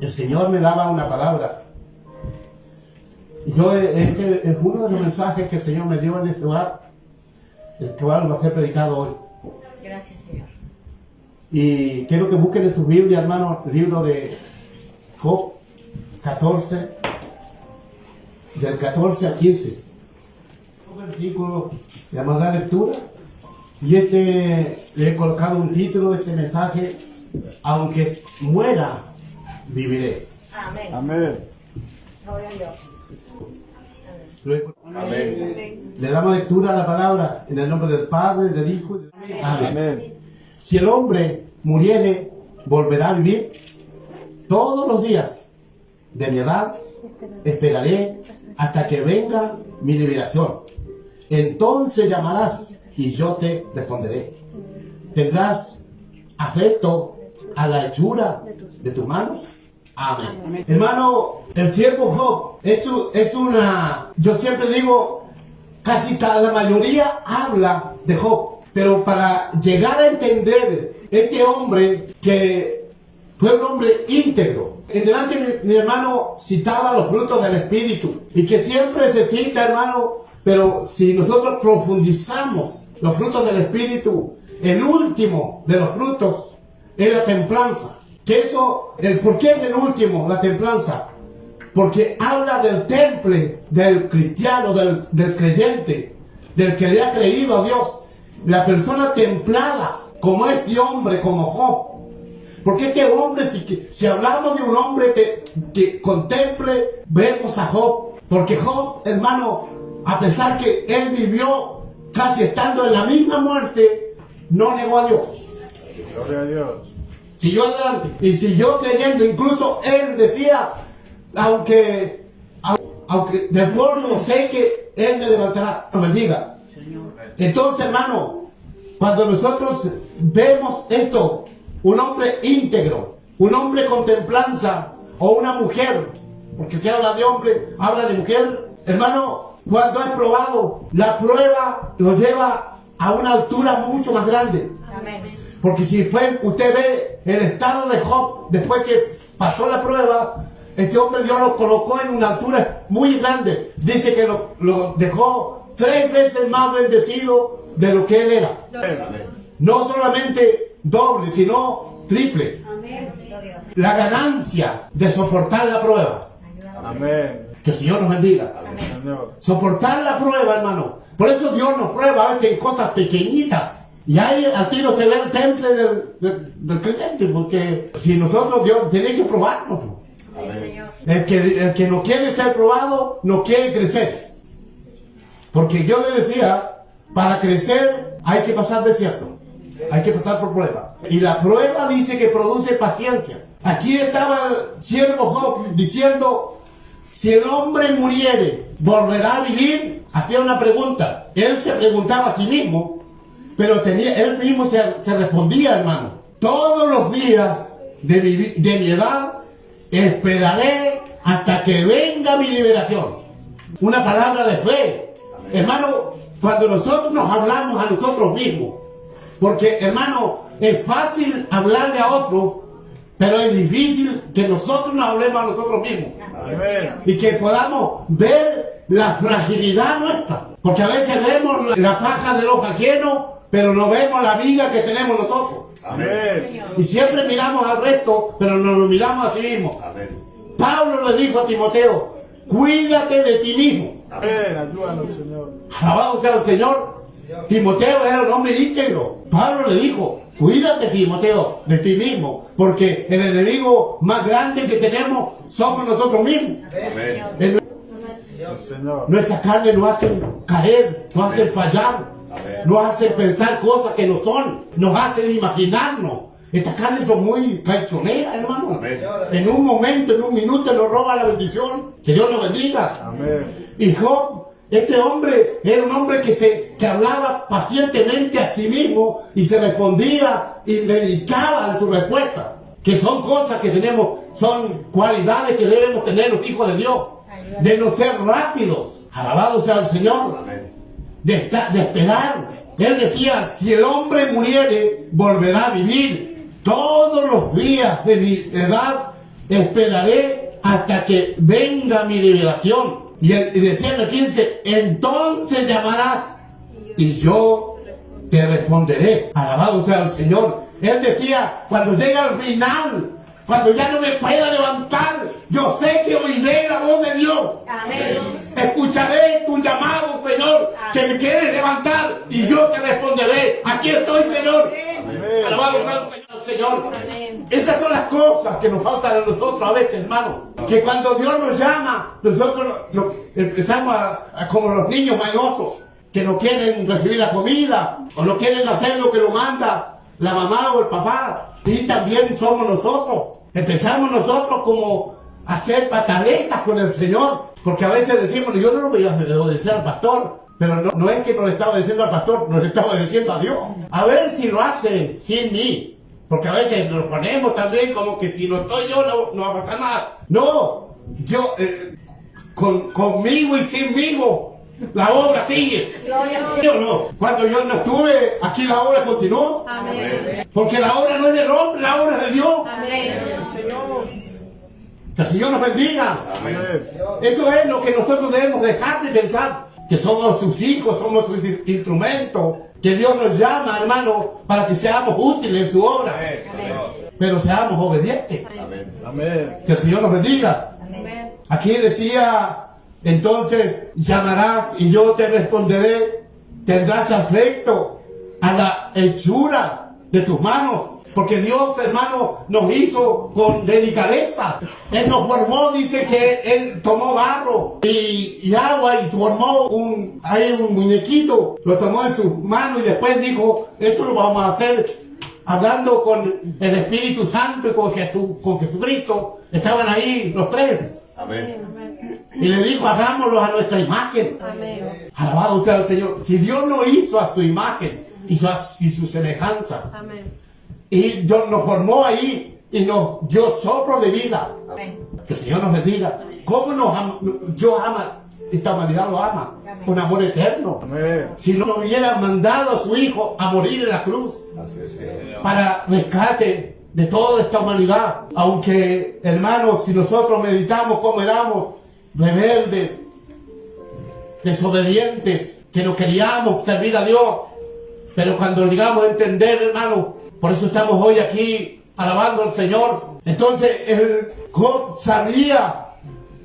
el Señor me daba una palabra. Y ese es uno de los mensajes que el Señor me dio en ese lugar, el cual va a ser predicado hoy. Gracias, Señor. Y quiero que busquen en sus Biblias, hermanos, el libro de Job 14, del 14 al 15. Un versículo de amada lectura. Y le he colocado un título de este mensaje: aunque muera, viviré. Amén. Amén. Gloria a Dios. Amén. Le damos lectura a la palabra en el nombre del Padre, del Hijo y del Espíritu. Amén. Amén. Si el hombre muriere, volverá a vivir. Todos los días de mi edad esperaré hasta que venga mi liberación. Entonces llamarás y yo te responderé. Tendrás afecto a la hechura de tus manos. Amén. Hermano, el siervo Job es una... Yo siempre digo, casi la mayoría habla de Job. Pero para llegar a entender este hombre que fue un hombre íntegro. En delante mi hermano citaba los frutos del Espíritu. Y que siempre se cita, hermano, pero si nosotros profundizamos los frutos del Espíritu, el último de los frutos es la templanza. Que eso, ¿por qué es el último, la templanza? Porque habla del temple del cristiano, del creyente, del que le ha creído a Dios. La persona templada, como este hombre, como Job. Porque este hombre, si hablamos de un hombre que contemple, vemos a Job. Porque Job, hermano, a pesar que él vivió casi estando en la misma muerte, no negó a Dios. Gloria a Dios. Siguió adelante y siguió creyendo. Incluso él decía, aunque del pueblo sé que él me levantará, no me diga. Entonces, hermano, cuando nosotros vemos esto, un hombre íntegro, un hombre con templanza, o una mujer, porque si habla de hombre, habla de mujer, hermano, cuando es probado, la prueba lo lleva a una altura mucho más grande. Amén. Porque si después usted ve el estado de Job, después que pasó la prueba, este hombre Dios lo colocó en una altura muy grande. Dice que lo dejó 3 veces más bendecido de lo que él era. Amén. No solamente doble, sino triple. Amén. La ganancia de soportar la prueba. Amén. Que el Señor nos bendiga. Señor. Soportar la prueba, hermano. Por eso Dios nos prueba a veces en cosas pequeñitas. Y ahí al tiro se ve el temple del creyente. Porque si nosotros, Dios tiene que probarnos. Señor. El que no quiere ser probado, no quiere crecer. Porque yo le decía, para crecer hay que pasar desierto. Hay que pasar por prueba. Y la prueba dice que produce paciencia. Aquí estaba el siervo Job diciendo, si el hombre muriere, ¿volverá a vivir? Hacía una pregunta. Él se preguntaba a sí mismo, pero él mismo se respondía, hermano. Todos los días de mi edad esperaré hasta que venga mi liberación. Una palabra de fe. Hermano, cuando nosotros nos hablamos a nosotros mismos, porque, hermano, es fácil hablarle a otro, pero es difícil que nosotros nos hablemos a nosotros mismos. Amén. Y que podamos ver la fragilidad nuestra. Porque a veces vemos la paja del ojo ajeno, pero no vemos la viga que tenemos nosotros. Amén. Y siempre miramos al resto, pero no nos miramos a sí mismos. Amén. Pablo le dijo a Timoteo, cuídate de ti mismo. Amén. Ayúdanos, Señor. Alabado sea el Señor. Timoteo era un hombre íntegro. Pablo le dijo, cuídate, Timoteo, de ti mismo, porque el enemigo más grande que tenemos somos nosotros mismos. Amén. Señor. Nuestras carnes nos hacen caer, nos hacen fallar, nos hacen pensar cosas que no son, nos hacen imaginarnos. Estas carnes son muy traicioneras, hermano. Amén. En un momento, en un minuto nos roba la bendición. Que Dios nos bendiga. Amén. Y Job, este hombre, era un hombre que hablaba pacientemente a sí mismo y se respondía y dedicaba a su respuesta. Que son cosas que tenemos, son cualidades que debemos tener los hijos de Dios. De no ser rápidos. Alabado sea el Señor. Amén. De esperar. Él decía, si el hombre muriere, volverá a vivir. Todos los días de mi edad esperaré hasta que venga mi liberación. Y decía en el 15, entonces llamarás y yo te responderé. Alabado sea el Señor. Él decía, cuando llega al final, cuando ya no me pueda levantar, yo sé que oiré la voz de Dios. Amén. Escucharé tu llamado, Señor, que me quieres levantar y yo te responderé. Aquí estoy, Señor. Alabado sea el Señor. Esas son las cosas que nos faltan a nosotros a veces, hermano. Que cuando Dios nos llama, nosotros empezamos como los niños mañosos, que no quieren recibir la comida o no quieren hacer lo que nos manda la mamá o el papá. Y también somos nosotros. Empezamos nosotros como a hacer pataletas con el Señor. Porque a veces decimos, yo no lo voy a obedecer al pastor. Pero no es que nos le estaba diciendo al pastor, nos le estaba diciendo a Dios. A ver si lo hace sin mí. Porque a veces nos ponemos también como que si no estoy yo no va a pasar nada. No, yo conmigo y sinmigo la obra sigue. Yo no. Cuando yo no estuve, aquí la obra continuó. Amén. Porque la obra no es del hombre, la obra es de Dios. Amén. Que el Señor nos bendiga. Amén. Eso es lo que nosotros debemos dejar de pensar. Que somos sus hijos, somos sus instrumentos. Que Dios nos llama, hermano, para que seamos útiles en su obra. Pero seamos obedientes. Amén. Que el Señor nos bendiga. Amén. Aquí decía, entonces llamarás y yo te responderé, tendrás afecto a la hechura de tus manos, porque Dios, hermano, nos hizo con delicadeza. Él nos formó, dice que Él tomó barro y agua y formó un muñequito, lo tomó en sus manos y después dijo, esto lo vamos a hacer hablando con el Espíritu Santo y con Jesucristo. Estaban ahí los tres. Amén. Y le dijo, hagámoslo a nuestra imagen. Amén. Alabado sea el Señor. Si Dios nos hizo a su imagen y su semejanza, Amén. y Dios nos formó ahí y nos dio soplo de vida, Amén. que el Señor nos bendiga. ¿Cómo Dios ama? Esta humanidad lo ama con amor eterno. Amén. Si no nos hubiera mandado a su Hijo a morir en la cruz Así es, Señor. para rescate de toda esta humanidad. Aunque, hermanos, si nosotros meditamos cómo éramos rebeldes, desobedientes, que no queríamos servir a Dios, pero cuando llegamos a entender, hermano, por eso estamos hoy aquí alabando al Señor. Entonces el Job sabía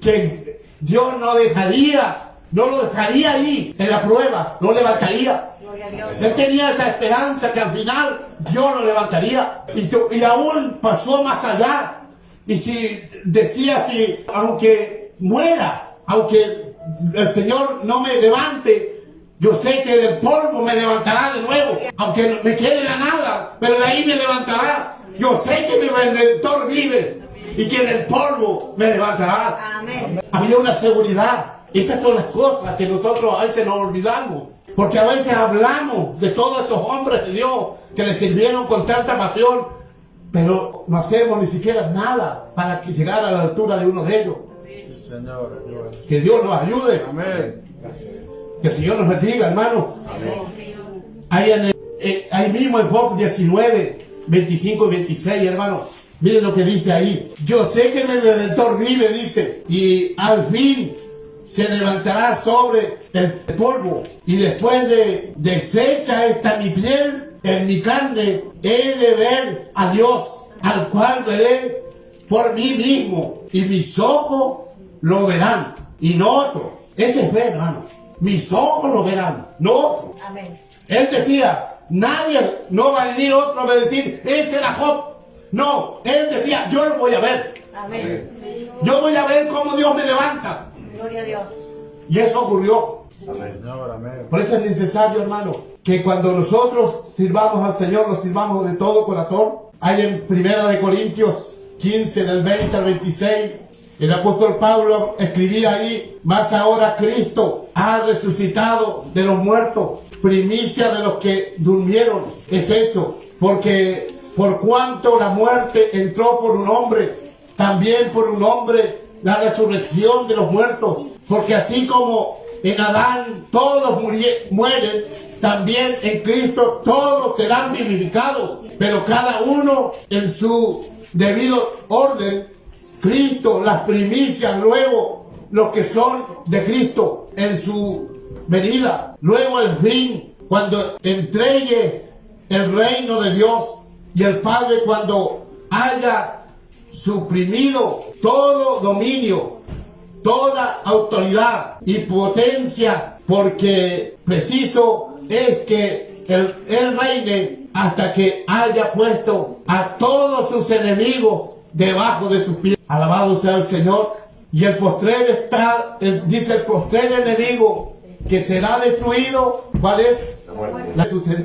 que Dios no lo dejaría ahí en la prueba, no levantaría. Gloria a Dios. Él tenía esa esperanza que al final Dios lo levantaría. Y aún pasó más allá. Y si decía, aunque muera, aunque el Señor no me levante, yo sé que del polvo me levantará de nuevo. Aunque me quede en la nada, pero de ahí me levantará. Yo sé que mi Redentor vive y que del polvo me levantará. Amén. Había una seguridad. Esas son las cosas que nosotros a veces nos olvidamos. Porque a veces hablamos de todos estos hombres de Dios que le sirvieron con tanta pasión, pero no hacemos ni siquiera nada para llegar a la altura de uno de ellos. Sí, Señor. Ayúdanos. Que Dios nos ayude. Amén. Que el Señor nos bendiga, hermano. Ahí mismo en Job 19, 25 y 26, hermano. Miren lo que dice ahí. Yo sé que mi Redentor vive, dice, y al fin se levantará sobre el polvo. Y después de deshecha esta mi piel, en mi carne he de ver a Dios, al cual veré por mí mismo. Y mis ojos lo verán, y no otro. Ese es ver, hermano. Mis ojos lo verán, no otro. Amén. Él decía, no va a venir otro a decir, ese era Job. No, él decía, yo lo voy a ver. Amén. Yo voy a ver cómo Dios me levanta. Gloria a Dios. Y eso ocurrió. Señor, amén. Por eso es necesario, hermano, que cuando nosotros sirvamos al Señor, lo sirvamos de todo corazón. Hay en 1 Corintios 15, del 20 al 26, el apóstol Pablo escribía ahí, mas ahora Cristo ha resucitado de los muertos, primicia de los que durmieron es hecho, porque por cuanto la muerte entró por un hombre, también por un hombre la resurrección de los muertos, porque así como en Adán todos mueren, también en Cristo todos serán vivificados, pero cada uno en su debido orden, Cristo, las primicias, luego los que son de Cristo en su venida, luego el fin, cuando entregue el reino de Dios, y el Padre cuando haya suprimido todo dominio, toda autoridad y potencia, porque preciso es que Él reine hasta que haya puesto a todos sus enemigos debajo de sus pies. Alabado sea el Señor. Y el postrer dice el postrer enemigo que será destruido. ¿Cuál es?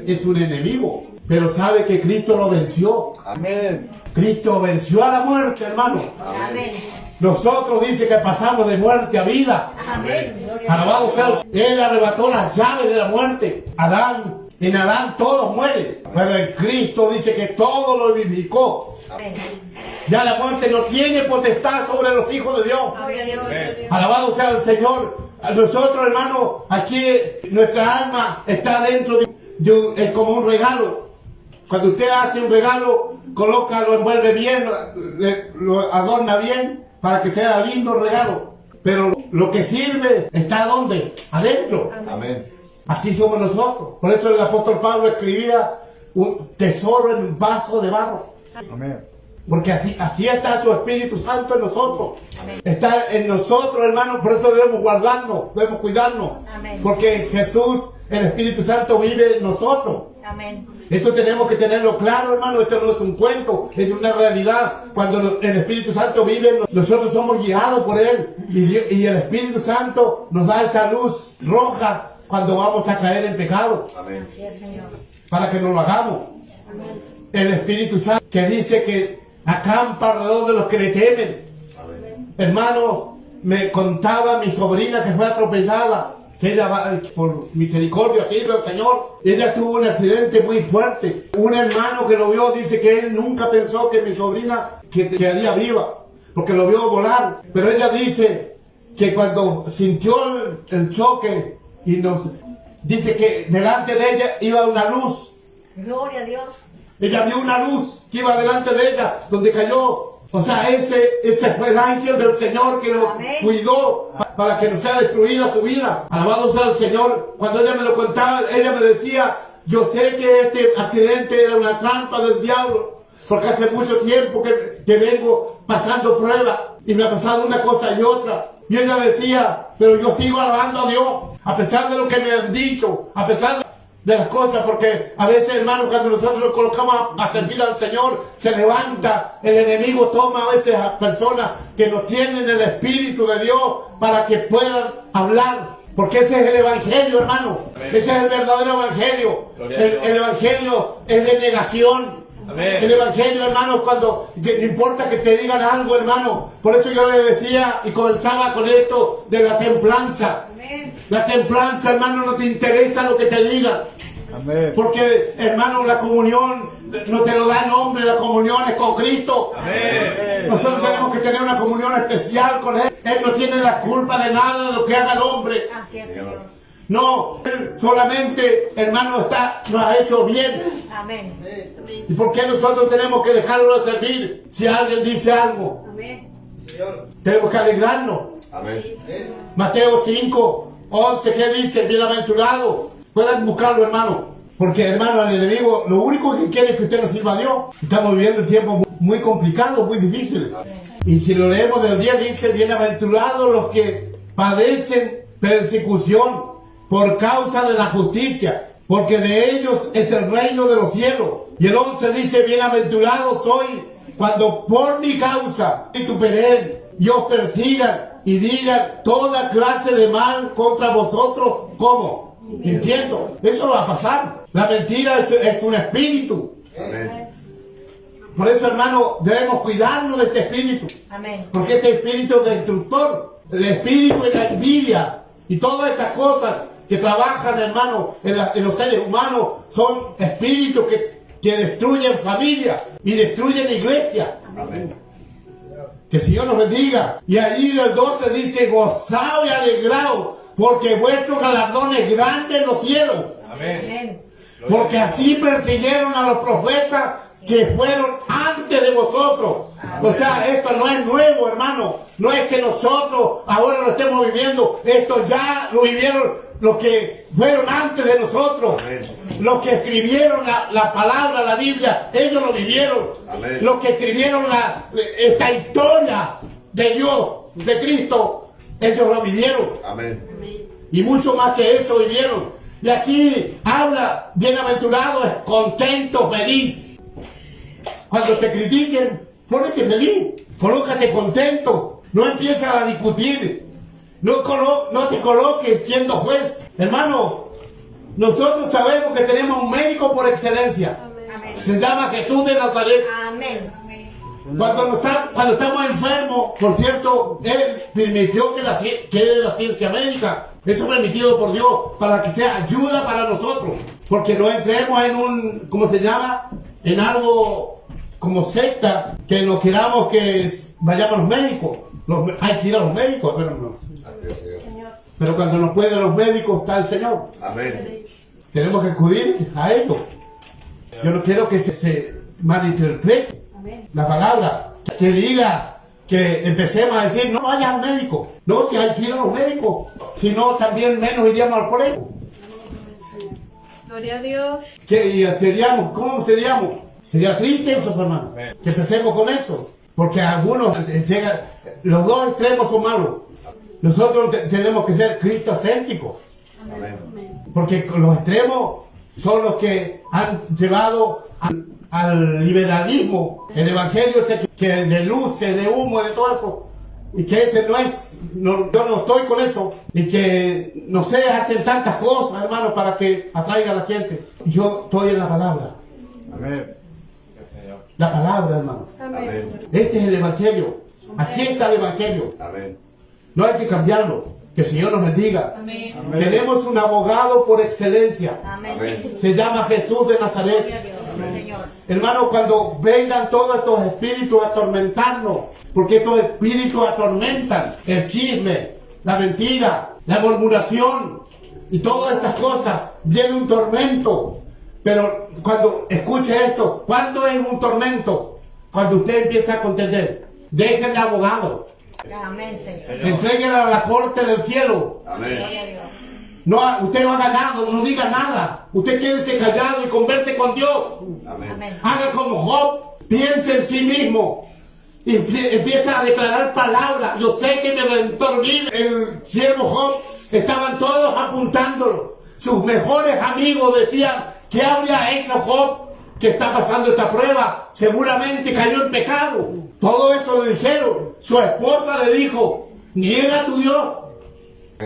Es un enemigo. Pero sabe que Cristo lo venció. Amén. Cristo venció a la muerte, hermano. Amén. Nosotros dice que pasamos de muerte a vida. Amén. Alabado sea el Señor. Él arrebató las llaves de la muerte. En Adán todos mueren. Pero en Cristo dice que todo lo vivificó. Amén. Ya la muerte no tiene potestad sobre los hijos de Dios. Gloria a Dios. Alabado sea el Señor. A nosotros, hermano, aquí nuestra alma está dentro es como un regalo. Cuando usted hace un regalo, lo envuelve bien, lo adorna bien para que sea lindo el regalo. Pero lo que sirve está ¿dónde? Adentro. Amén. Así somos nosotros. Por eso el apóstol Pablo escribía un tesoro en un vaso de barro. Amén. Porque así está su Espíritu Santo en nosotros. Está en nosotros, hermanos, por eso debemos guardarnos, debemos cuidarnos. Amén. Porque Jesús, el Espíritu Santo, vive en nosotros. Amén. Esto tenemos que tenerlo claro, hermano. Esto no es un cuento, es una realidad. Cuando el Espíritu Santo vive, nosotros somos guiados por Él. Y el Espíritu Santo nos da esa luz roja cuando vamos a caer en pecado. Amén. Así es, Señor. Para que no lo hagamos. El Espíritu Santo que dice que acampa alrededor de los que le temen. Amén. Hermano, me contaba mi sobrina que fue atropellada, que ella va, por misericordia, sirve al Señor. Ella tuvo un accidente muy fuerte. Un hermano que lo vio dice que él nunca pensó que mi sobrina quedaría viva, porque lo vio volar. Pero ella dice que cuando sintió el choque y dice que delante de ella iba una luz. Gloria a Dios. Ella vio una luz que iba delante de ella, donde cayó. O sea, ese fue el ángel del Señor que lo Amén. cuidó para que no sea destruida su vida. Alabado sea el Señor. Cuando ella me lo contaba, ella me decía, yo sé que este accidente era una trampa del diablo, porque hace mucho tiempo que vengo pasando pruebas y me ha pasado una cosa y otra. Y ella decía, pero yo sigo alabando a Dios, a pesar de lo que me han dicho, a pesar de las cosas, porque a veces, hermanos, cuando nosotros nos colocamos a servir al Señor, se levanta, el enemigo toma a veces a personas que no tienen el Espíritu de Dios para que puedan hablar, porque ese es el Evangelio, hermano. Amén. Ese es el verdadero Evangelio. El Evangelio es de negación. Amén. El Evangelio, hermano, no importa que te digan algo, hermano. Por eso yo le decía y comenzaba con esto de la templanza. Amén. La templanza, hermano, no te interesa lo que te digan. Amén. Porque, hermano, la comunión no te lo da el hombre, la comunión es con Cristo. Amén. Nosotros tenemos que tener una comunión especial con Él. Él no tiene la culpa de nada de lo que haga el hombre. Así es, Señor. No, Él solamente, hermano, nos ha hecho bien. Amén. ¿Y por qué nosotros tenemos que dejarlo de servir si alguien dice algo? Amén. Tenemos que alegrarnos. Amén. Mateo 5, 11, ¿qué dice? Bienaventurado. Puedan buscarlo, hermano. Porque, hermano, el enemigo lo único que quiere es que usted no sirva a Dios. Estamos viviendo tiempos muy complicados, muy difíciles. Y si lo leemos del día, dice, bienaventurados los que padecen persecución por causa de la justicia, porque de ellos es el reino de los cielos. Y el 11 dice, bienaventurados soy cuando por mi causa vituperen y os persigan y digan toda clase de mal contra vosotros. ¿Cómo? Mintiendo. Eso va a pasar. La mentira es un espíritu. Amén. Por eso, hermano, debemos cuidarnos de este espíritu. Amén. Porque este espíritu es destructor. El espíritu de la envidia y todas estas cosas que trabajan, hermano, en los seres humanos son espíritus que destruyen familia y destruyen iglesia. Amén. Que el Señor nos bendiga. Y allí del 12 dice, gozaos y alegraos, porque vuestro galardón es grande en los cielos. Amén. Porque así persiguieron a los profetas que fueron antes de vosotros. O sea, esto no es nuevo, hermano. No es que nosotros ahora lo estemos viviendo. Esto ya lo vivieron los que fueron antes de nosotros. Amén. Los que escribieron la palabra, la Biblia, ellos lo vivieron. Amén. Los que escribieron esta historia de Dios, de Cristo, ellos lo vivieron. Amén. Y mucho más que eso vivieron. Y aquí habla, bienaventurado, contento, feliz. Cuando te critiquen, ponete feliz, colócate contento, no empiezas a discutir, no te coloques siendo juez. Hermano, nosotros sabemos que tenemos un médico por excelencia. Amén. Se llama Jesús de Nazaret. Amén. Cuando estamos enfermos, por cierto, Él permitió que la ciencia médica, eso permitido por Dios, para que sea ayuda para nosotros. Porque no entremos en un, ¿cómo se llama? En algo como secta, que nos queramos que vayamos a los médicos. Hay que ir a los médicos, pero no. Así es, Señor. Pero cuando nos pueden los médicos está el Señor. Amén. Tenemos que acudir a ellos. Yo no quiero que se malinterprete la palabra, que diga que empecemos a decir no vayas al médico. No, si hay que ir a los médicos, si no también menos iríamos al colegio. Gloria a Dios. ¿Qué seríamos? ¿Cómo seríamos? Sería triste eso, hermano. Que empecemos con eso. Porque algunos los dos extremos son malos. Nosotros tenemos que ser cristocéntricos. Amén. Porque los extremos son los que han llevado al liberalismo. El evangelio que de luces, de humo, de todo eso. Y que ese no es, yo no estoy con eso. Y que, no sé, hacen tantas cosas, hermano, para que atraiga a la gente. Yo estoy en la palabra. Amén. La palabra, hermano. Amén. Este es el evangelio. Aquí está el evangelio. Amén. No hay que cambiarlo. Que el Señor nos bendiga. Amén. Tenemos un abogado por excelencia. Amén. Amén. Se llama Jesús de Gloria a Nazaret. Dios, Señor. Hermano, cuando vengan todos estos espíritus a atormentarnos, porque estos espíritus atormentan el chisme, la mentira, la murmuración y todas estas cosas, viene un tormento. Pero cuando escuche esto, ¿cuándo es un tormento? Cuando usted empieza a contender. Déjenle abogado. Amén, Señor. Entréguenle a la corte del cielo. Amén. Gloria a Dios. No, usted no ha ganado, no diga nada. Usted quédese callado y converse con Dios. Amén. Amén. Haga como Job, piense en sí mismo. Y empieza a declarar palabras. Yo sé que mi Redentor vive. El siervo Job, estaban todos apuntándolo. Sus mejores amigos decían, ¿qué habría hecho Job que está pasando esta prueba? Seguramente cayó en pecado. Todo eso le dijeron. Su esposa le dijo, niega a tu Dios.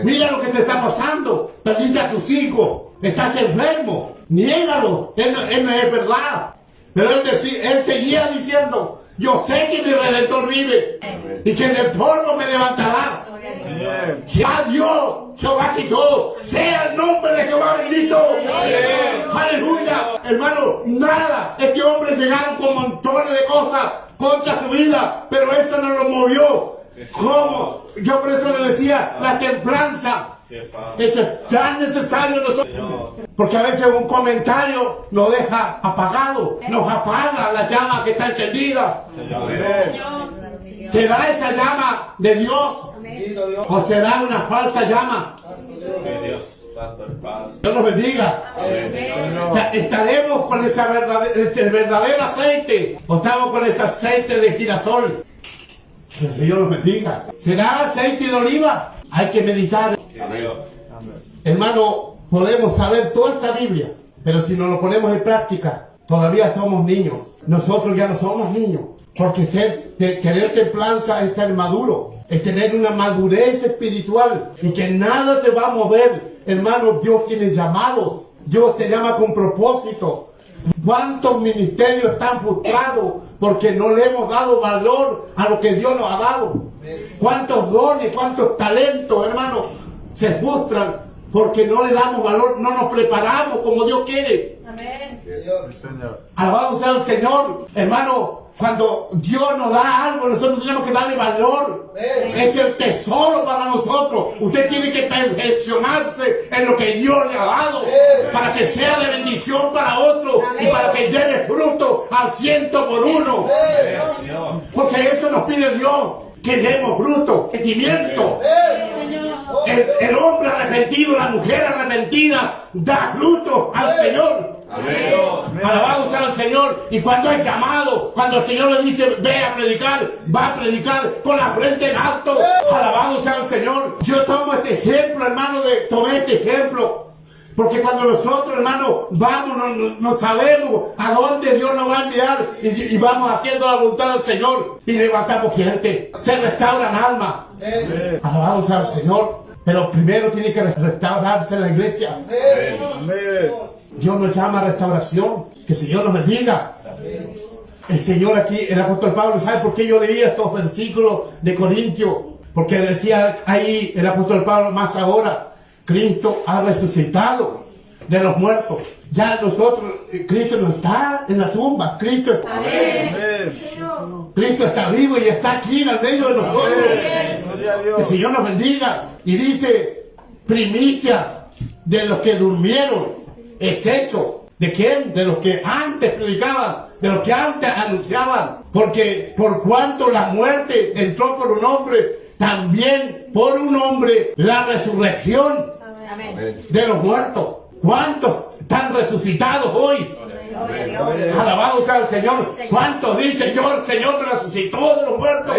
Mira lo que te está pasando. Perdiste a tus hijos. Estás enfermo. Niégalo. Él no es verdad. Pero él seguía diciendo, yo sé que mi Redentor vive. Y que del polvo me levantará. Gloria a Dios. Amén. Ya Dios, Jehová quitó, sea el nombre de Jehová bendito. Aleluya. Hermano, nada. Este hombre llegaron con montones de cosas contra su vida, pero eso no lo movió. ¿Cómo? Yo por eso le decía, la templanza. Eso es tan necesario en nosotros. Porque a veces un comentario nos deja apagado, nos apaga la llama que está encendida. Amén. ¿Será esa llama de Dios? ¿O será una falsa llama? Dios nos bendiga. ¿Estaremos con ese verdadero aceite? ¿O estamos con ese aceite de girasol? Que el Señor nos bendiga. ¿Será aceite de oliva? Hay que meditar. Amén. Hermano, podemos saber toda esta Biblia, pero si no lo ponemos en práctica, todavía somos niños. Nosotros ya no somos niños. Porque tener templanza es ser maduro, es tener una madurez espiritual y que nada te va a mover. Hermano, Dios tiene llamados. Dios te llama con propósito. ¿Cuántos ministerios están frustrados porque no le hemos dado valor a lo que Dios nos ha dado? ¿Cuántos dones, cuántos talentos, hermano, se frustran porque no le damos valor, no nos preparamos como Dios quiere? Amén. Sí, Señor. Alabado sea el Señor. Hermano, cuando Dios nos da algo, nosotros tenemos que darle valor. Es el tesoro para nosotros. Usted tiene que perfeccionarse en lo que Dios le ha dado para que sea de bendición para otros y para que lleve fruto al 100 por uno. Porque eso nos pide Dios, que llevemos fruto, sentimiento. El hombre arrepentido, la mujer arrepentida, da fruto al Señor. Alabado sea el Señor. Y cuando es llamado, cuando el Señor le dice ve a predicar, va a predicar con la frente en alto. Alabado sea el Señor. Yo tomo este ejemplo, hermano, tomé este ejemplo porque cuando nosotros, hermano, vamos, no sabemos a dónde Dios nos va a enviar y vamos haciendo la voluntad del Señor y levantamos gente, se restauran almas. Alabado sea el Señor. Pero primero tiene que restaurarse la iglesia. Dios nos llama a restauración. Que el Señor nos bendiga. El Señor aquí, el apóstol Pablo, ¿sabe por qué yo leía estos versículos de Corintios? Porque decía ahí el apóstol Pablo, más ahora, Cristo ha resucitado de los muertos. Ya nosotros, Cristo no está en la tumba. Cristo está vivo y está aquí en el medio de nosotros. Que el Señor nos bendiga. Y dice, primicia de los que durmieron es hecho. ¿De quién? De los que antes predicaban, de los que antes anunciaban. Porque por cuanto la muerte entró por un hombre, también por un hombre la resurrección de los muertos. ¿Cuántos están resucitados hoy? Alabado sea el Señor. ¿Cuántos dicen yo, el Señor me resucitó de los muertos?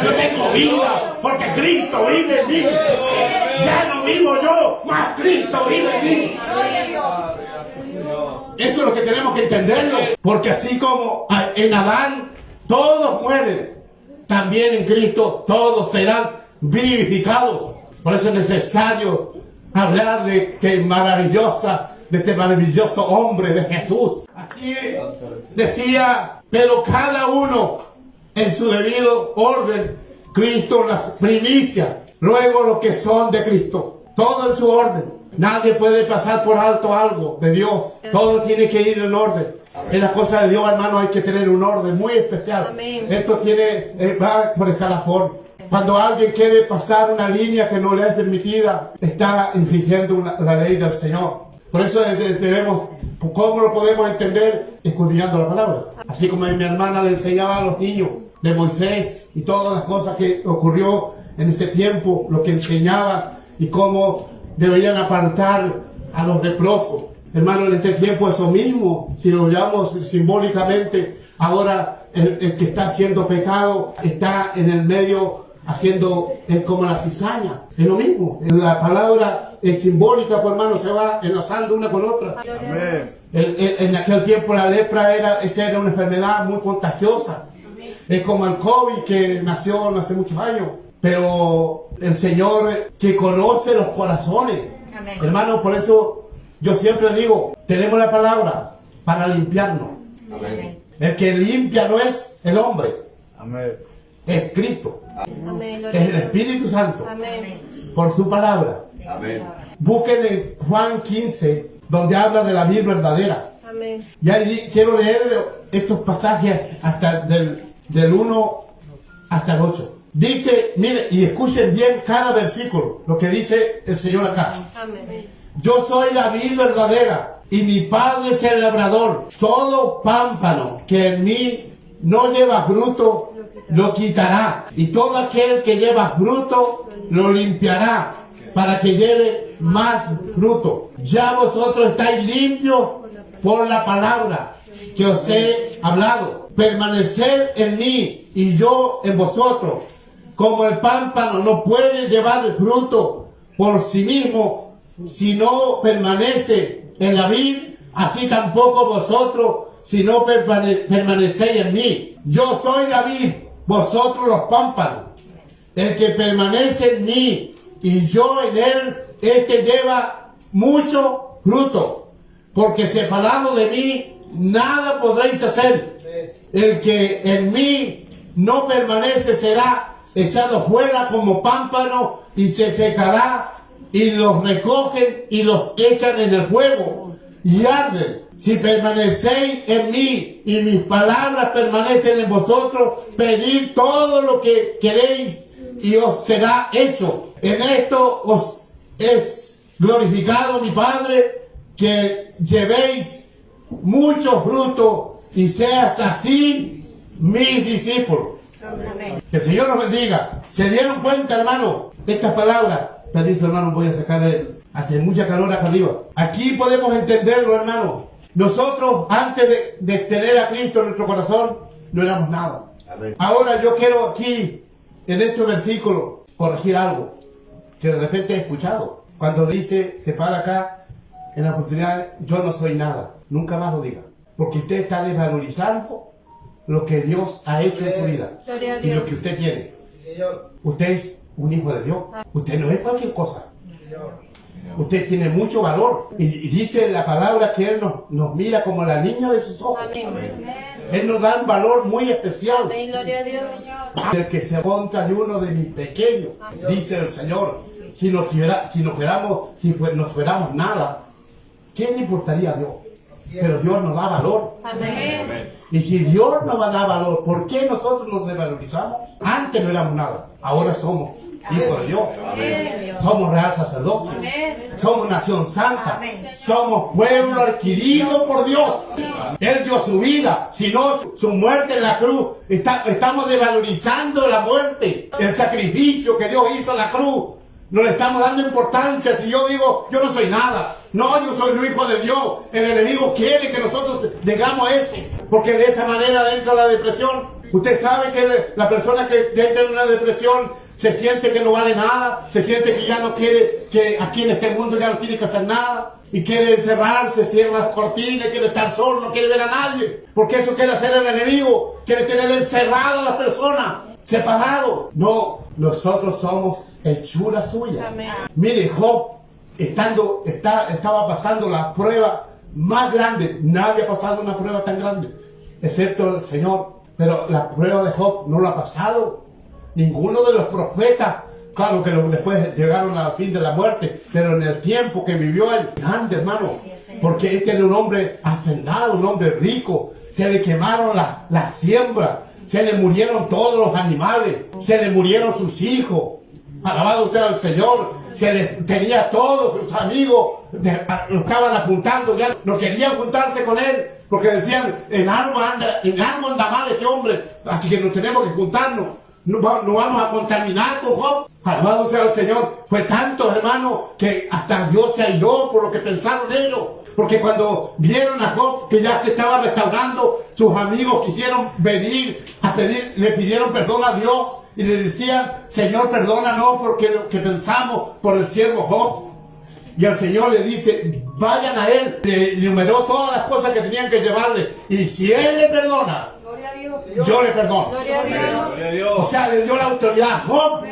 Yo tengo vida porque Cristo vive en mí. Ya no vivo yo, mas Cristo vive en mí. Eso es lo que tenemos que entenderlo. Porque así como en Adán todos mueren, también en Cristo todos serán vivificados. Por eso es necesario hablar de este maravilloso hombre de Jesús. Aquí decía, pero cada uno en su debido orden, Cristo las primicias, luego los que son de Cristo, todo en su orden. Nadie puede pasar por alto algo de Dios, todo tiene que ir en orden. En las cosas de Dios, hermano, hay que tener un orden muy especial. Esto va por escalafón. Cuando alguien quiere pasar una línea que no le es permitida, está infringiendo la ley del Señor. Por eso debemos, ¿cómo lo podemos entender? Escudriñando la palabra. Así como mi hermana le enseñaba a los niños de Moisés y todas las cosas que ocurrió en ese tiempo, lo que enseñaba y cómo deberían apartar a los leprosos. Hermano, en este tiempo eso mismo, si lo llamamos simbólicamente, ahora el que está haciendo pecado está en el medio haciendo, es como la cizaña, es lo mismo. La palabra es simbólica, pues hermano, se va enlazando una con otra. En aquel tiempo la lepra era una enfermedad muy contagiosa. Es como el COVID que nació hace muchos años. Pero el Señor que conoce los corazones. Hermano, por eso yo siempre digo, tenemos la palabra para limpiarnos. El que limpia no es el hombre. Es Cristo. Es el Espíritu Santo. Por su palabra. Busquen en Juan 15, donde habla de la vida verdadera. Y ahí quiero leer estos pasajes hasta del 1 hasta el 8. Dice, mire, y escuchen bien cada versículo, lo que dice el Señor acá. Yo soy la vid verdadera y mi Padre es el labrador. Todo pámpano que en mí no lleva fruto, lo quitará. Y todo aquel que lleva fruto, lo limpiará para que lleve más fruto. Ya vosotros estáis limpios por la palabra que os he hablado. Permaneced en mí y yo en vosotros. Como el pámpano no puede llevar fruto por sí mismo si no permanece en la vid, así tampoco vosotros si no permanecéis en mí. Yo soy la vid, vosotros los pámpanos. El que permanece en mí y yo en él, este lleva mucho fruto, porque separado de mí nada podréis hacer. El que en mí no permanece será echado fuera como pámpano y se secará, y los recogen y los echan en el fuego y arden. Si permanecéis en mí y mis palabras permanecen en vosotros, pedid todo lo que queréis y os será hecho. En esto os es glorificado mi Padre, que llevéis mucho fruto y seas así mis discípulos. Amén. Que el Señor nos bendiga. ¿Se dieron cuenta, hermano, de estas palabras? Permiso, hermano, voy a sacar hace mucha calor acá arriba. Aquí podemos entenderlo, hermano. Nosotros, antes de tener a Cristo en nuestro corazón, no éramos nada. Amén. Ahora yo quiero aquí, en este versículo, corregir algo que de repente he escuchado. Cuando dice, se para acá, en la oportunidad, yo no soy nada. Nunca más lo diga. Porque usted está desvalorizando lo que Dios ha hecho en su vida. Gloria a Y Dios. lo que usted tiene. Señor. Usted es un hijo de Dios. Usted no es cualquier cosa. Señor. Usted tiene mucho valor. Y dice la palabra que Él nos mira como la niña de sus ojos. Amén. Él nos da un valor muy especial. Amén. Gloria a Dios. El que se monta de uno de mis pequeños, dice el Señor. Si nos fuéramos nada, ¿qué le importaría a Dios? Pero Dios nos da valor. Amén. Y si Dios nos va a dar valor, ¿por qué nosotros nos desvalorizamos? Antes no éramos nada, ahora somos hijos de Dios. Somos real sacerdocio. Somos nación santa. Amén. Somos pueblo adquirido por Dios. Él dio su vida, si no su muerte en la cruz. Estamos desvalorizando la muerte, el sacrificio que Dios hizo en la cruz. No le estamos dando importancia. Si yo digo, yo no soy nada. No, yo soy el hijo de Dios. El enemigo quiere que nosotros digamos eso. Porque de esa manera entra la depresión. Usted sabe que la persona que entra en una depresión se siente que no vale nada. Se siente que ya no quiere, que aquí en este mundo ya no tiene que hacer nada. Y quiere encerrarse, cierra las cortinas, quiere estar solo, no quiere ver a nadie. Porque eso quiere hacer el enemigo. Quiere tener encerrado a las personas, separado. No, nosotros somos hechura suya. Amén. Mire, Job, estaba pasando la prueba más grande. Nadie ha pasado una prueba tan grande, excepto el Señor. Pero la prueba de Job no lo ha pasado ninguno de los profetas. Claro que después llegaron al fin de la muerte, pero en el tiempo que vivió él, grande, hermano, porque este era un hombre hacendado, un hombre rico. Se le quemaron las siembras, se le murieron todos los animales, se le murieron sus hijos. Alabado sea el Señor. Tenía todos sus amigos, lo estaban apuntando, ya no querían juntarse con él, porque decían, en algo anda mal este hombre, así que nos tenemos que juntarnos. No vamos a contaminar con Job. Alabado sea el Señor. Fue tanto, hermano, que hasta Dios se airó por lo que pensaron ellos. Porque cuando vieron a Job que ya se estaba restaurando, sus amigos quisieron venir a le pidieron perdón a Dios y le decían, Señor, perdónanos porque lo que pensamos por el siervo Job. Y el Señor le dice, vayan a él. Le enumeró todas las cosas que tenían que llevarle. Y si él le perdona, yo le perdono. Gloria a Dios. Gloria a Dios. O sea, le dio la autoridad a Job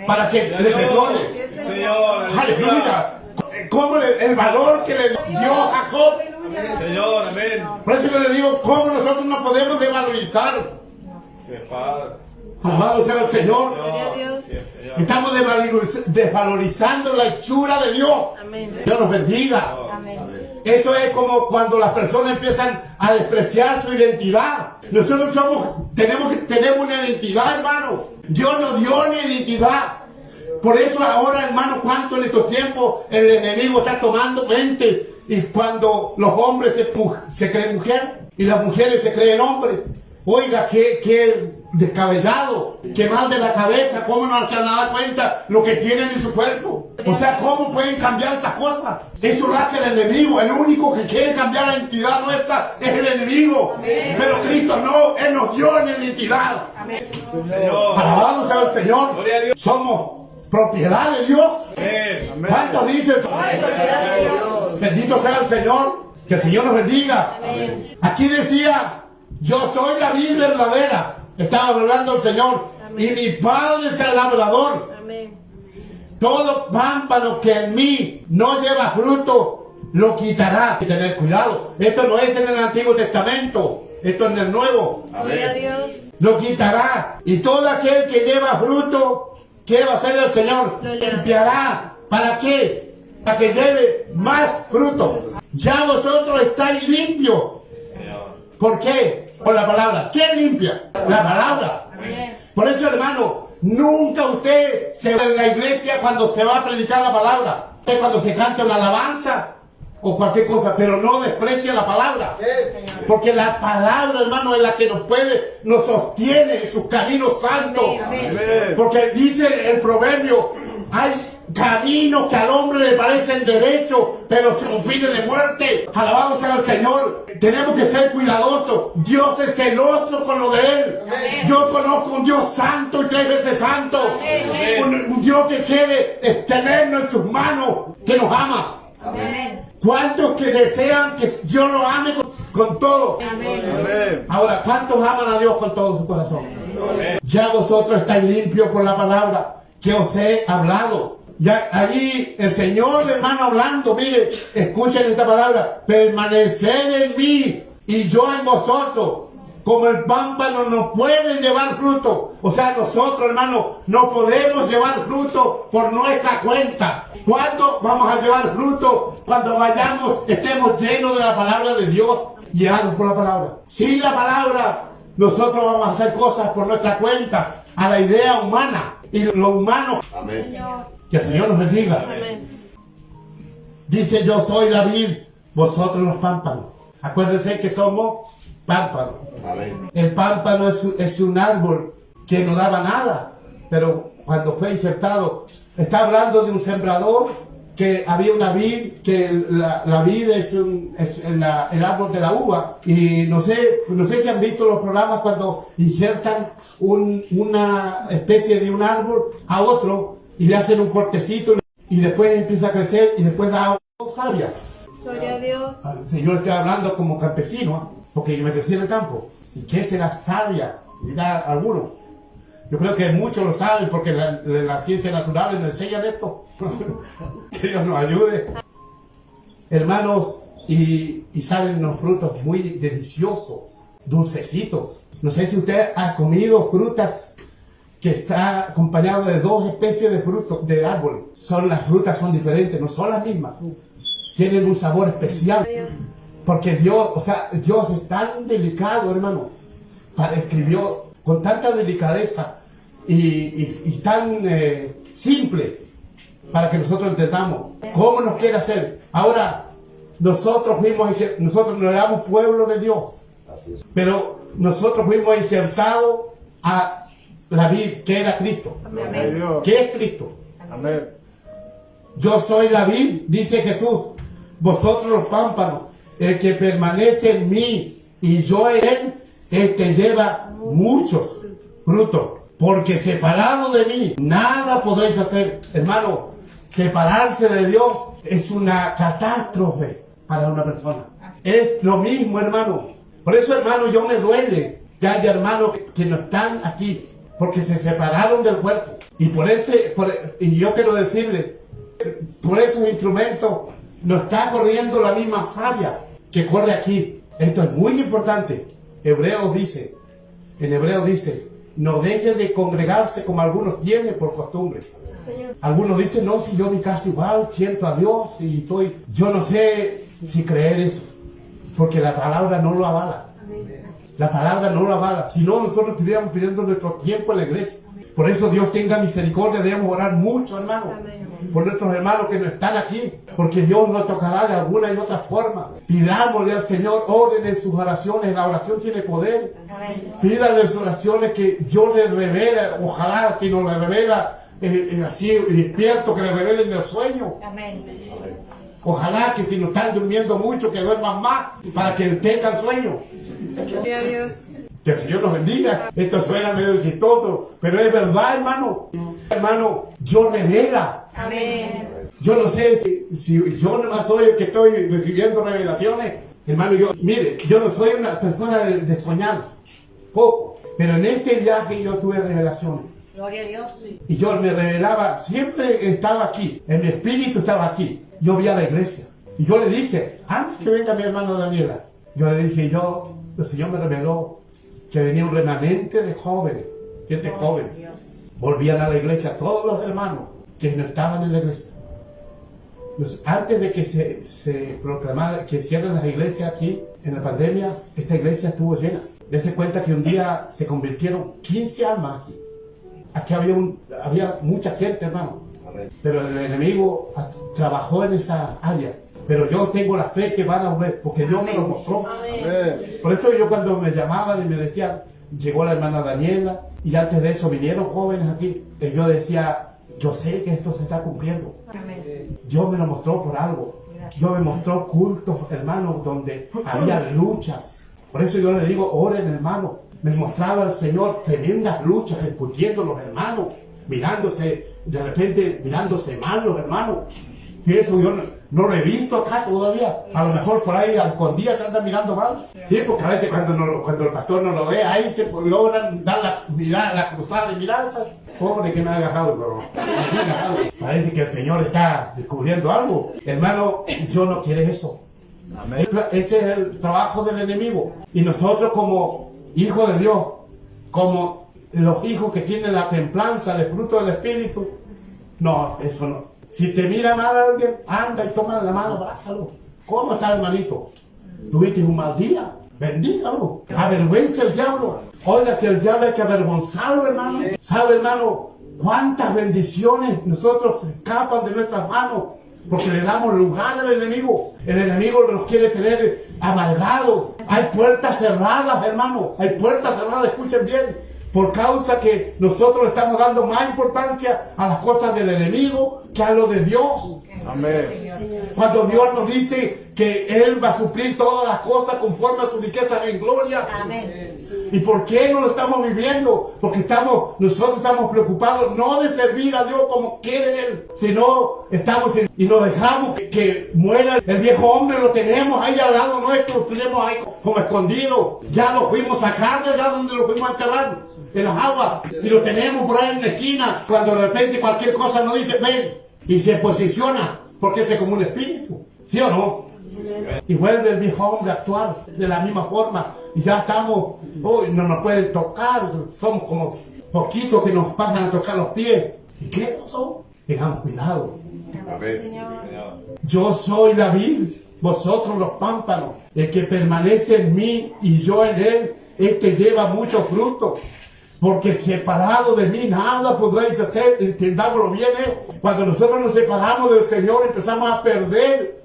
para que le perdone. Señor. Aleluya. ¿Cómo el valor que le dio a Job? Señor, amén. Por eso yo le digo, ¿cómo nosotros no podemos desvalorizar? Qué padre. Alabado sea el Señor. Gloria a Dios. Sí, Señor. Estamos desvalorizando la hechura de Dios. Amén. Dios nos bendiga. Amén. Eso es como cuando las personas empiezan a despreciar su identidad. Nosotros tenemos una identidad, hermano. Dios nos dio una identidad. Por eso ahora, hermano, cuánto en estos tiempos el enemigo está tomando mente. Y cuando los hombres se creen mujer y las mujeres se creen hombre. Oiga, qué descabellado, qué mal de la cabeza, cómo no se han dado cuenta lo que tienen en su cuerpo. O sea, ¿cómo pueden cambiar estas cosas? Eso lo hace el enemigo. El único que quiere cambiar la identidad nuestra es el enemigo. Amén. Pero Cristo no, Él nos dio una identidad. Señor. Alabado sea el Señor. Gloria a Dios. Somos propiedad de Dios. Amén. ¿Cuántos dicen? Bendito sea el Señor. Que el Señor nos bendiga. Amén. Aquí decía, yo soy la vid verdadera. Estaba hablando el Señor. Y mi Padre es el labrador. Amén. Todo pámpano que en mí no lleva fruto, lo quitará. Hay que tener cuidado. Esto no es en el Antiguo Testamento. Esto es en el Nuevo. Gloria a Dios. Lo quitará. Y todo aquel que lleva fruto, ¿qué va a hacer el Señor? Lo Limpiará. ¿Para qué? para que lleve más fruto. Ya vosotros estáis limpios. Señor. ¿Por qué? Por la palabra. ¿Quién limpia? La palabra. Amén. Por eso, hermano, nunca usted se va en la iglesia cuando se va a predicar la palabra. Usted cuando se canta una alabanza o cualquier cosa, pero no desprecie la palabra. Porque la palabra, hermano, es la que nos sostiene en sus caminos santos. Amén. Porque dice el proverbio, hay caminos que al hombre le parecen derechos, pero son fines de muerte. Alabado sea el Señor. Tenemos que ser cuidadosos. Dios es celoso con lo de Él. Amén. Yo conozco un Dios santo y 3 veces santo. Amén. Un Dios que quiere tenernos en sus manos, que nos ama. Amén. ¿Cuántos que desean que Dios los ame con todo? Amén. Amén. Ahora, ¿cuántos aman a Dios con todo su corazón? Ya vosotros estáis limpios por la palabra que os he hablado. Ya allí el Señor, hermano, hablando, mire, escuchen esta palabra: permaneced en mí y yo en vosotros. Como el pámpano no puede llevar fruto. O sea, nosotros, hermano, no podemos llevar fruto por nuestra cuenta. ¿Cuándo vamos a llevar fruto? Cuando vayamos, estemos llenos de la palabra de Dios, guiados por la palabra. Sin la palabra, nosotros vamos a hacer cosas por nuestra cuenta, a la idea humana. Y lo humano, Amén. que el Señor nos bendiga. Amén. Dice: yo soy la vid, vosotros los pámpanos. Acuérdense que somos pámpanos. Amén. El pámpano es un árbol que no daba nada, pero cuando fue injertado, está hablando de un sembrador, que había una vid, que la vid es el árbol de la uva. Y no sé si han visto los programas cuando injertan una especie de un árbol a otro y le hacen un cortecito y después empieza a crecer y después da savia. Gloria a Dios. El Señor está hablando como campesino, ¿ah? Porque yo me crecí en el campo. ¿Y qué será savia? Dirá alguno. Yo creo que muchos lo saben porque las ciencias naturales nos enseñan esto. Que Dios nos ayude. Hermanos, y salen unos frutos muy deliciosos, dulcecitos. No sé si usted ha comido frutas que está acompañado de 2 especies de frutos de árbol. Las frutas son diferentes, no son las mismas. Tienen un sabor especial. Porque Dios es tan delicado, hermano. Escribió con tanta delicadeza y tan simple para que nosotros entendamos cómo nos quiere hacer. Ahora, nosotros no éramos pueblo de Dios, Así es. pero nosotros fuimos injertados a la vid, que era Cristo. Amén. Dios. ¿Qué es Cristo? Amén. Yo soy la vid, dice Jesús, vosotros los pámpanos. El que permanece en mí y yo en él, este lleva muchos frutos. Porque separado de mí, nada podréis hacer. Hermano, separarse de Dios es una catástrofe para una persona. Es lo mismo, hermano. Por eso, hermano, yo me duele que haya hermanos que no están aquí, porque se separaron del cuerpo. Y y yo quiero decirle, por esos instrumentos no está corriendo la misma savia que corre aquí. Esto es muy importante. En Hebreos dice, no dejen de congregarse como algunos tienen por costumbre. Señor. Algunos dicen: no, si yo mi casa igual, siento a Dios y estoy... Yo no sé si creer eso, porque la palabra no lo avala. La palabra no lo avala. Si no, nosotros estaríamos pidiendo nuestro tiempo en la iglesia. Por eso Dios tenga misericordia. Debemos orar mucho, hermano, por nuestros hermanos que no están aquí, porque Dios nos tocará de alguna y otra forma. Pidámosle al Señor, oren en sus oraciones. La oración tiene poder. Pídanle en sus oraciones que Dios les revela. Ojalá que nos le revela así despierto, que le revele en el sueño. Amén. Ojalá que si no están durmiendo mucho, que duerman más para que tengan sueño. Gloria a Dios. Que el Señor nos bendiga. Esto suena medio chistoso, pero es verdad, hermano. Hermano, Dios revela. Amén. Yo no sé si yo nomás soy el que estoy recibiendo revelaciones. Hermano, mire, yo no soy una persona de soñar poco, pero en este viaje yo tuve revelaciones. Gloria a Dios. Y yo me revelaba, siempre estaba aquí, en mi espíritu estaba aquí. Yo vi a la iglesia. Y yo le dije, antes que venga mi hermano Daniela, yo le dije, el Señor me reveló que venía un remanente de jóvenes, gente joven. Volvían a la iglesia todos los hermanos que no estaban en la iglesia. Antes de que se proclamara que cierren las iglesias aquí en la pandemia, esta iglesia estuvo llena. Dese cuenta que un día se convirtieron 15 almas aquí. Aquí había mucha gente, hermano. Amén. Pero el enemigo trabajó en esa área. Pero yo tengo la fe que van a ver, porque Dios me lo mostró. Amén. Por eso yo cuando me llamaban y me decían, llegó la hermana Daniela, y antes de eso vinieron jóvenes aquí, y yo decía, yo sé que esto se está cumpliendo. Amén. Dios me lo mostró por algo. Dios me mostró cultos, hermanos, donde había luchas. Por eso yo le digo, oren, hermano. Me mostraba el Señor tremendas luchas, discutiendo los hermanos, mirándose, de repente mirándose mal los hermanos. Y eso yo no lo he visto acá todavía. A lo mejor por ahí a escondidas se andan mirando mal. Sí, porque a veces cuando el pastor no lo ve, ahí se logran dar la cruzada de miradas. Pobre que me haga algo, pero parece que el Señor está descubriendo algo. Hermano, yo no quiero eso. Amén. Ese es el trabajo del enemigo. Y nosotros como hijos de Dios, como los hijos que tienen la templanza, el fruto del Espíritu, no, eso no. Si te mira mal alguien, anda y toma la mano, abrázalo. ¿Cómo está, hermanito? ¿Tuviste un mal día? Bendígalo. Avergüenza el diablo. Oiga, si el diablo hay que avergonzarlo, hermano. ¿Sabe, hermano, cuántas bendiciones nosotros escapan de nuestras manos? Porque le damos lugar al enemigo. El enemigo nos quiere tener amargados. Hay puertas cerradas, hermano. Hay puertas cerradas, escuchen bien. Por causa que nosotros le estamos dando más importancia a las cosas del enemigo que a lo de Dios. Amén. Cuando Dios nos dice que Él va a suplir todas las cosas conforme a su riqueza en gloria. Amén. ¿Y por qué no lo estamos viviendo? Porque nosotros estamos preocupados no de servir a Dios como quiere Él, sino y nos dejamos que muera el viejo hombre, lo tenemos ahí al lado nuestro, lo tenemos ahí como escondido. Ya lo fuimos a sacar de allá donde lo fuimos a enterrar, en las aguas, y lo tenemos por ahí en la esquina. Cuando de repente cualquier cosa nos dice, ven, y se posiciona, porque es como un espíritu, ¿sí o no? Y vuelve el viejo hombre a actuar de la misma forma. Y ya estamos, hoy no nos pueden tocar, somos como poquitos que nos pasan a tocar los pies. ¿Y qué pasó? Tengamos cuidado. Amén. Yo soy la vid, vosotros los pámpanos. El que permanece en mí y yo en él, este lleva mucho fruto. Porque separado de mí nada podréis hacer. Entendámoslo bien, Cuando nosotros nos separamos del Señor empezamos a perder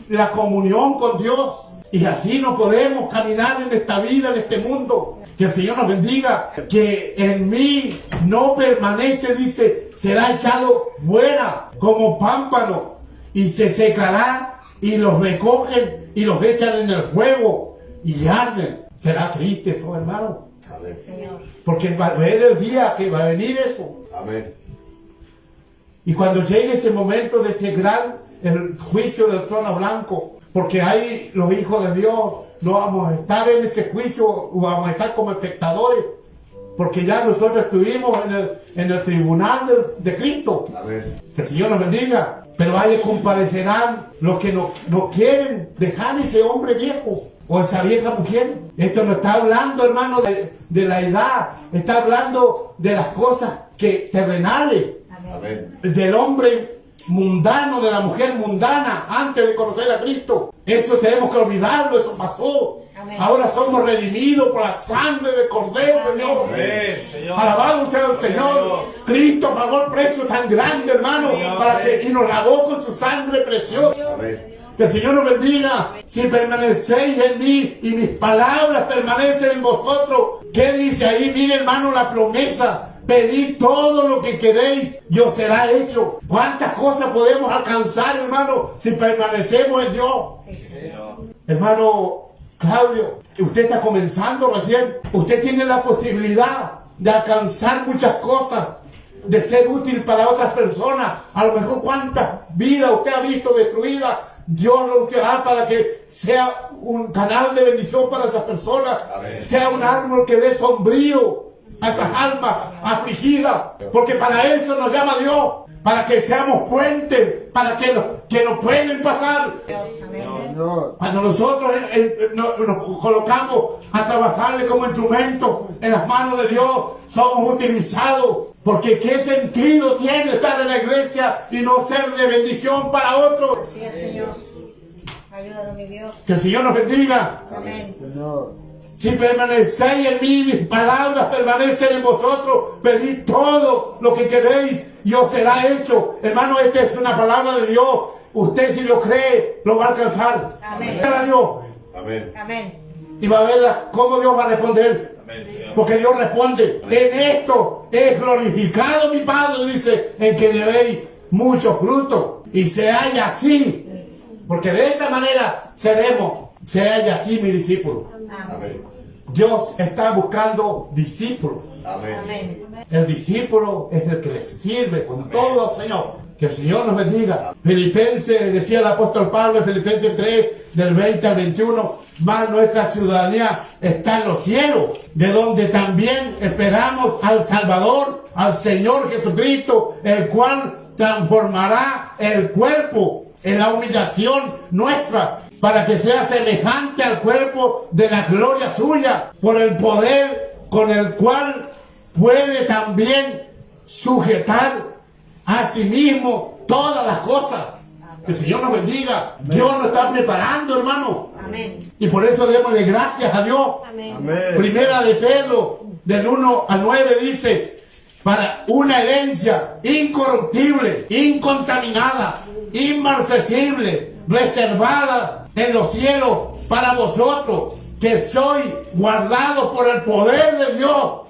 la comunión con Dios. Y así no podemos caminar en esta vida, en este mundo. Que el Señor nos bendiga. Que en mí no permanece, dice, será echado fuera como pámpano. Y se secará y los recogen y los echan en el fuego y arden. Será triste eso, hermano. Amén. Señor. Porque va a haber el día que va a venir eso. Amén. Y cuando llegue ese momento de ese el juicio del trono blanco, porque ahí los hijos de Dios no vamos a estar en ese juicio, o vamos a estar como espectadores, porque ya nosotros estuvimos en el tribunal de Cristo. Amén. Que el Señor nos bendiga. Pero ahí comparecerán los que no quieren dejar ese hombre viejo o esa vieja mujer. Esto no está hablando, hermano, de la edad. Está hablando de las cosas terrenales. Amén. Del hombre mundano, de la mujer mundana, antes de conocer a Cristo. Eso tenemos que olvidarlo, eso pasó. Amén. Ahora somos redimidos por la sangre del Cordero, Señor. Amén, Señor. Alabado sea el Señor. Cristo pagó el precio tan grande, hermano, y nos lavó con su sangre preciosa. Amén. Que el Señor nos bendiga. Si permanecéis en mí y mis palabras permanecen en vosotros. ¿Qué dice ahí? Mire, hermano, la promesa. Pedid todo lo que queréis y os será hecho. ¿Cuántas cosas podemos alcanzar, hermano, si permanecemos en Dios? Hermano Claudio, usted está comenzando recién. Usted tiene la posibilidad de alcanzar muchas cosas, de ser útil para otras personas. A lo mejor cuántas vidas usted ha visto destruidas. Dios lo usará para que sea un canal de bendición para esas personas. Amén. Sea un árbol que dé sombrío a esas almas afligidas, porque para eso nos llama Dios, para que seamos puentes, para que nos pueden pasar. Dios, amén. Señor. Cuando nosotros nos colocamos a trabajarle como instrumento en las manos de Dios, somos utilizados Porque ¿qué sentido tiene estar en la iglesia y no ser de bendición para otros? Así es, Señor. Ayúdanos, mi Dios. Que el Señor nos bendiga. Amén. Señor. Si permanecéis en mí, mis palabras permanecen en vosotros, pedid todo lo que queréis y os será hecho. Hermano, esta es una palabra de Dios. Usted, si lo cree, lo va a alcanzar. Amén. Créala a Dios. Amén. Amén. Y va a ver cómo Dios va a responder. Amén, Señor. Porque Dios responde. En esto es glorificado mi Padre, dice, en que llevéis mucho fruto. Y se halla así. Porque de esta manera se halla así mi discípulo. Amén. Dios está buscando discípulos. Amén. Amén. El discípulo es el que le sirve con todo al Señor. Que el Señor nos bendiga. Filipenses, decía el apóstol Pablo en Filipenses 3, del 20 al 21, más nuestra ciudadanía está en los cielos, de donde también esperamos al Salvador, al Señor Jesucristo, el cual transformará el cuerpo en la humillación nuestra, para que sea semejante al cuerpo de la gloria suya, por el poder con el cual puede también sujetar a sí mismo todas las cosas. Que el Señor nos bendiga. Dios nos está preparando, hermano. Amén. Y por eso démosle gracias a Dios. Amén. Amén. Primera de Pedro, del 1 al 9, dice: para una herencia incorruptible, incontaminada, inmarcesible, reservada en los cielos para vosotros, que sois guardados por el poder de Dios,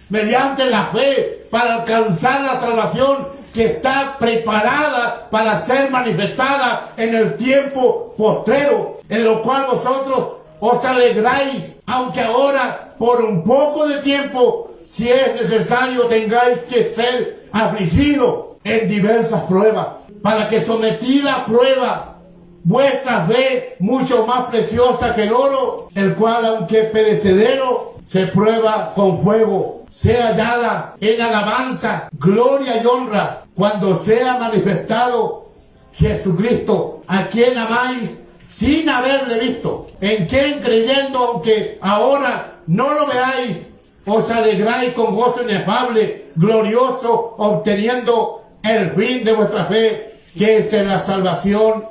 mediante la fe, para alcanzar la salvación que está preparada para ser manifestada en el tiempo postrero, en lo cual vosotros os alegráis, aunque ahora por un poco de tiempo, si es necesario, tengáis que ser afligidos en diversas pruebas, para que sometida a prueba vuestra fe, mucho más preciosa que el oro, el cual, aunque perecedero, se prueba con fuego, sea hallada en alabanza, gloria y honra, cuando sea manifestado Jesucristo, a quien amáis sin haberle visto, en quien creyendo, aunque ahora no lo veáis, os alegráis con gozo inefable, glorioso, obteniendo el fin de vuestra fe, que es en la salvación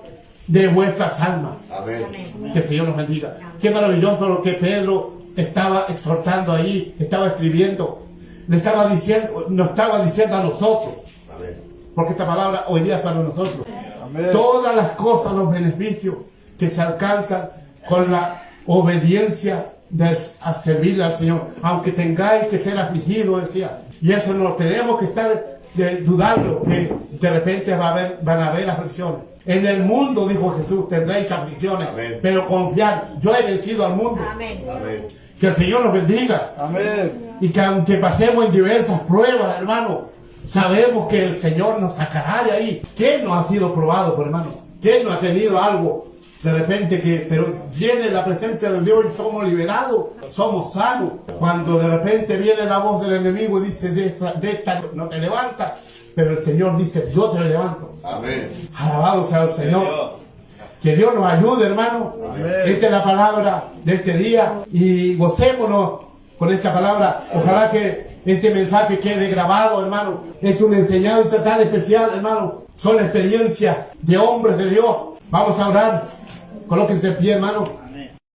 de vuestras almas. Amén. Que el Señor nos bendiga. Qué maravilloso lo que Pedro estaba exhortando ahí, estaba escribiendo, le estaba diciendo, nos estaba diciendo a nosotros, Amén. porque esta palabra hoy día es para nosotros. Amén. Todas las cosas, los beneficios que se alcanzan con la obediencia a servirle al Señor, aunque tengáis que ser afligidos, decía. Y eso no tenemos que estar dudando, que de repente van a haber aflicciones. En el mundo, dijo Jesús, tendréis aflicciones, Amén. pero confiad, yo he vencido al mundo. Amén. Amén. Que el Señor nos bendiga. Amén. Y que aunque pasemos en diversas pruebas, hermano, sabemos que el Señor nos sacará de ahí. ¿Quién no ha sido probado, por hermano? ¿Quién no ha tenido algo de repente pero viene la presencia de Dios y somos liberados, somos sanos? Cuando de repente viene la voz del enemigo y dice, de esta no te levantas, pero el Señor dice, yo te levanto. Amén. Alabado sea el Señor. Que Dios nos ayude, hermano. Amén. Esta es la palabra de este día y gocémonos con esta palabra. Ojalá que este mensaje quede grabado, hermano. Es una enseñanza tan especial, hermano. Son experiencias de hombres de Dios. Vamos a orar. Colóquense en pie, hermano.